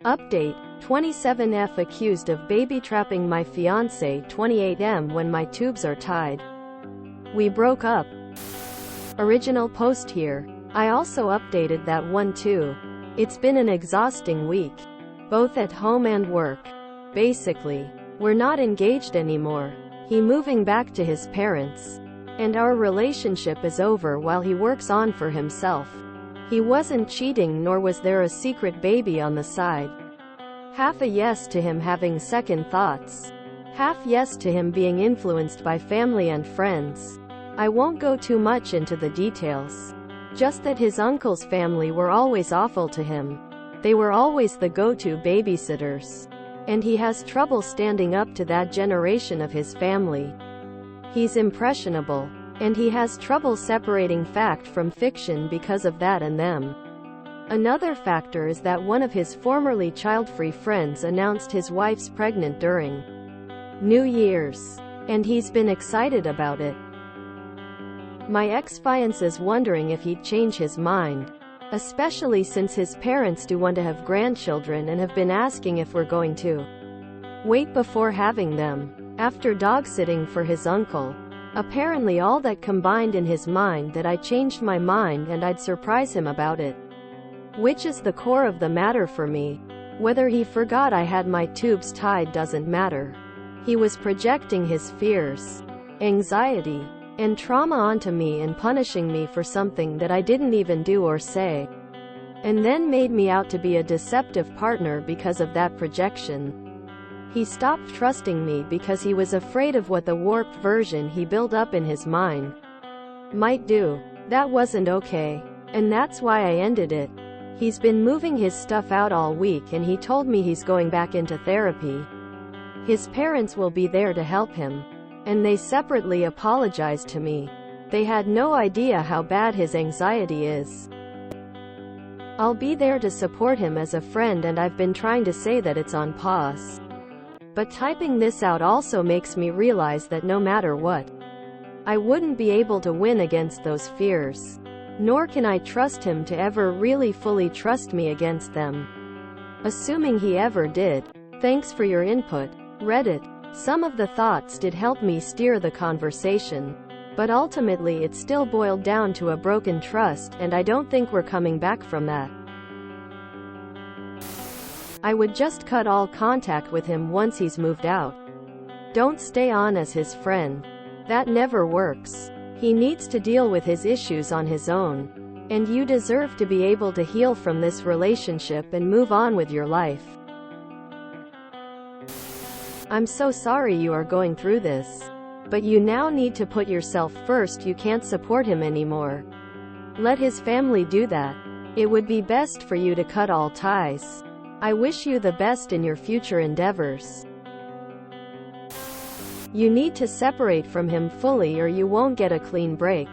Update: 27F accused of baby-trapping my fiance 28M when my tubes are tied. We broke up. Original post here. I also updated that one too. It's been an exhausting week. Both at home and work. Basically, we're not engaged anymore. He moving back to his parents. And our relationship is over while he works on for himself. He wasn't cheating, nor was there a secret baby on the side. Half a yes to him having second thoughts. Half yes to him being influenced by family and friends. I won't go too much into the details. Just that his uncle's family were always awful to him. They were always the go-to babysitters. And he has trouble standing up to that generation of his family. He's impressionable. And he has trouble separating fact from fiction because of that and them. Another factor is that one of his formerly child-free friends announced his wife's pregnant during New Year's. And he's been excited about it. My ex-fiance's wondering if he'd change his mind. Especially since his parents do want to have grandchildren and have been asking if we're going to wait before having them. After dog-sitting for his uncle. Apparently all that combined in his mind that I changed my mind and I'd surprise him about it. Which is the core of the matter for me. Whether he forgot I had my tubes tied doesn't matter. He was projecting his fears, anxiety, and trauma onto me and punishing me for something that I didn't even do or say. And then made me out to be a deceptive partner because of that projection. He stopped trusting me because he was afraid of what the warped version he built up in his mind might do. That wasn't okay. And that's why I ended it. He's been moving his stuff out all week and he told me he's going back into therapy. His parents will be there to help him. And they separately apologized to me. They had no idea how bad his anxiety is. I'll be there to support him as a friend, and I've been trying to say that it's on pause. But typing this out also makes me realize that no matter what, I wouldn't be able to win against those fears. Nor can I trust him to ever really fully trust me against them. Assuming he ever did. Thanks for your input. Reddit. Some of the thoughts did help me steer the conversation. But ultimately it still boiled down to a broken trust, and I don't think we're coming back from that. I would just cut all contact with him once he's moved out. Don't stay on as his friend. That never works. He needs to deal with his issues on his own. And you deserve to be able to heal from this relationship and move on with your life. I'm so sorry you are going through this. But you now need to put yourself first. You can't support him anymore. Let his family do that. It would be best for you to cut all ties. I wish you the best in your future endeavors. You need to separate from him fully or you won't get a clean break.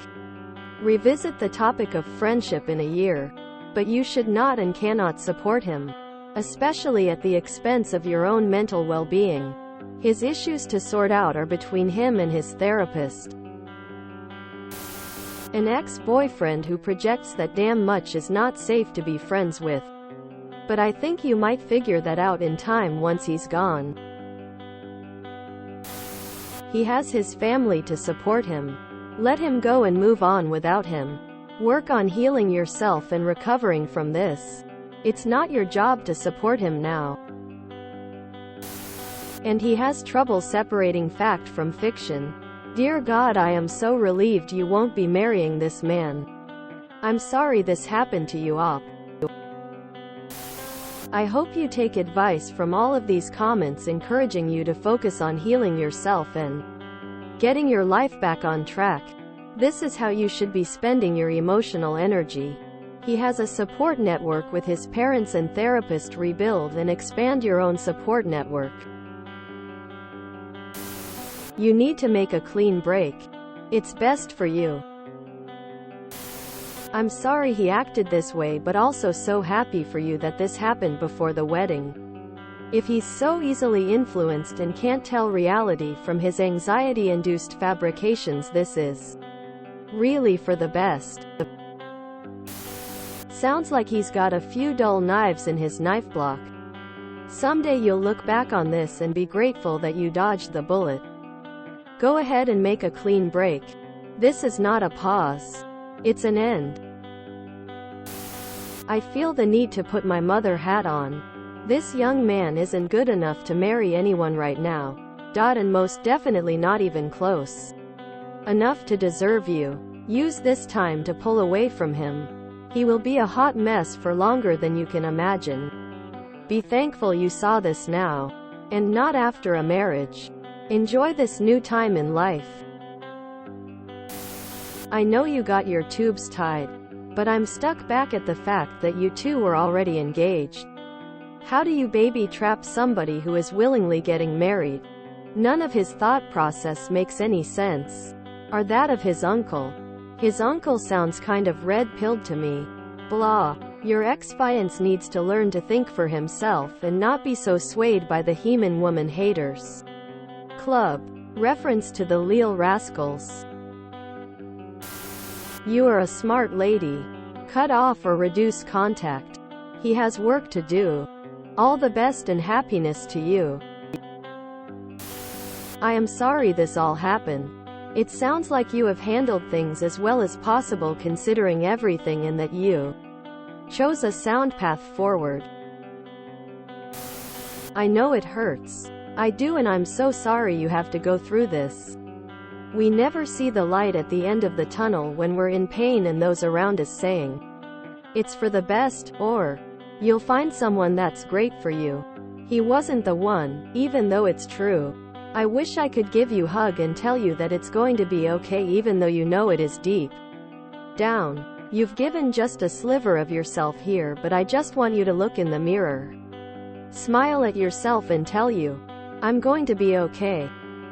Revisit the topic of friendship in a year. But you should not and cannot support him. Especially at the expense of your own mental well-being. His issues to sort out are between him and his therapist. An ex-boyfriend who projects that damn much is not safe to be friends with. But I think you might figure that out in time once he's gone. He has his family to support him. Let him go and move on without him. Work on healing yourself and recovering from this. It's not your job to support him now. And he has trouble separating fact from fiction. Dear God, I am so relieved you won't be marrying this man. I'm sorry this happened to you, Op. I hope you take advice from all of these comments encouraging you to focus on healing yourself and getting your life back on track. This is how you should be spending your emotional energy. He has a support network with his parents and therapist. Rebuild and expand your own support network. You need to make a clean break. It's best for you. I'm sorry he acted this way, but also so happy for you that this happened before the wedding. If he's so easily influenced and can't tell reality from his anxiety-induced fabrications, this is really for the best. Sounds like he's got a few dull knives in his knife block. Someday you'll look back on this and be grateful that you dodged the bullet. Go ahead and make a clean break. This is not a pause. It's an end. I feel the need to put my mother hat on. This young man isn't good enough to marry anyone right now. And most definitely not even close enough to deserve you. Use this time to pull away from him. He will be a hot mess for longer than you can imagine. Be thankful you saw this now, and not after a marriage. Enjoy this new time in life. I know you got your tubes tied, but I'm stuck back at the fact that you two were already engaged. How do you baby trap somebody who is willingly getting married? None of his thought process makes any sense. Or that of his uncle. His uncle sounds kind of red-pilled to me. Blah. Your ex-fiance needs to learn to think for himself and not be so swayed by the Heman woman haters. Club. Reference to the Lille Rascals. You are a smart lady. Cut off or reduce contact. He has work to do. All the best and happiness to you. I am sorry this all happened. It sounds like you have handled things as well as possible considering everything and that you chose a sound path forward. I know it hurts. I do, and I'm so sorry you have to go through this. We never see the light at the end of the tunnel when we're in pain and those around us saying it's for the best, or you'll find someone that's great for you. He wasn't the one, even though it's true. I wish I could give you a hug and tell you that it's going to be okay even though you know it is deep down. You've given just a sliver of yourself here, but I just want you to look in the mirror. Smile at yourself and tell you, I'm going to be okay.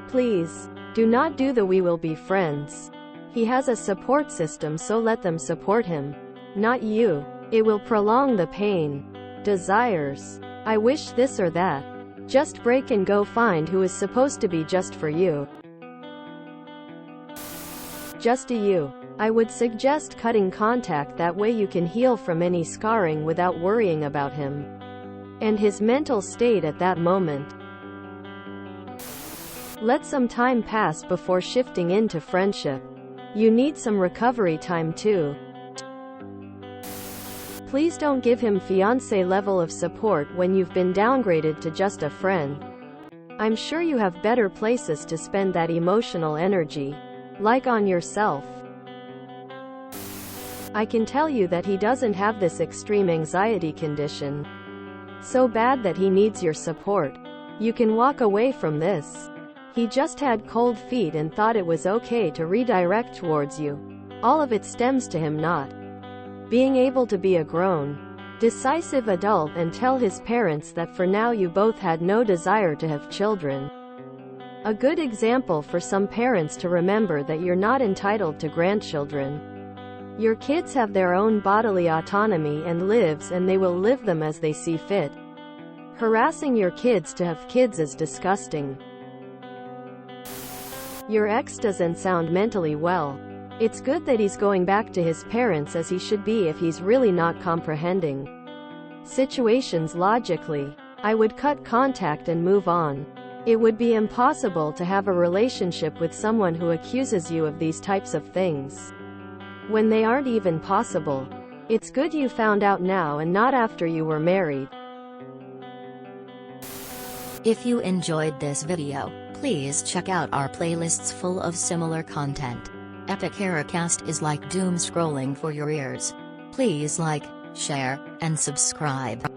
Please, do not do the we will be friends. He has a support system, so let them support him. Not you. It will prolong the pain. Desires. I wish this or that. Just break and go find who is supposed to be just for you. Just a you. I would suggest cutting contact, that way you can heal from any scarring without worrying about him and his mental state at that moment. Let some time pass before shifting into friendship. You need some recovery time too. Please don't give him fiancé level of support when you've been downgraded to just a friend. I'm sure you have better places to spend that emotional energy, like on yourself. I can tell you that he doesn't have this extreme anxiety condition. So bad that he needs your support. You can walk away from this. He just had cold feet and thought it was okay to redirect towards you. All of it stems to him not being able to be a grown, decisive adult and tell his parents that for now you both had no desire to have children. A good example for some parents to remember that you're not entitled to grandchildren. Your kids have their own bodily autonomy and lives, and they will live them as they see fit. Harassing your kids to have kids is disgusting. Your ex doesn't sound mentally well. It's good that he's going back to his parents, as he should be if he's really not comprehending situations logically. I would cut contact and move on. It would be impossible to have a relationship with someone who accuses you of these types of things when they aren't even possible. It's good you found out now and not after you were married. If you enjoyed this video, please check out our playlists full of similar content. Epic Haircast is like doom scrolling for your ears. Please like, share, and subscribe.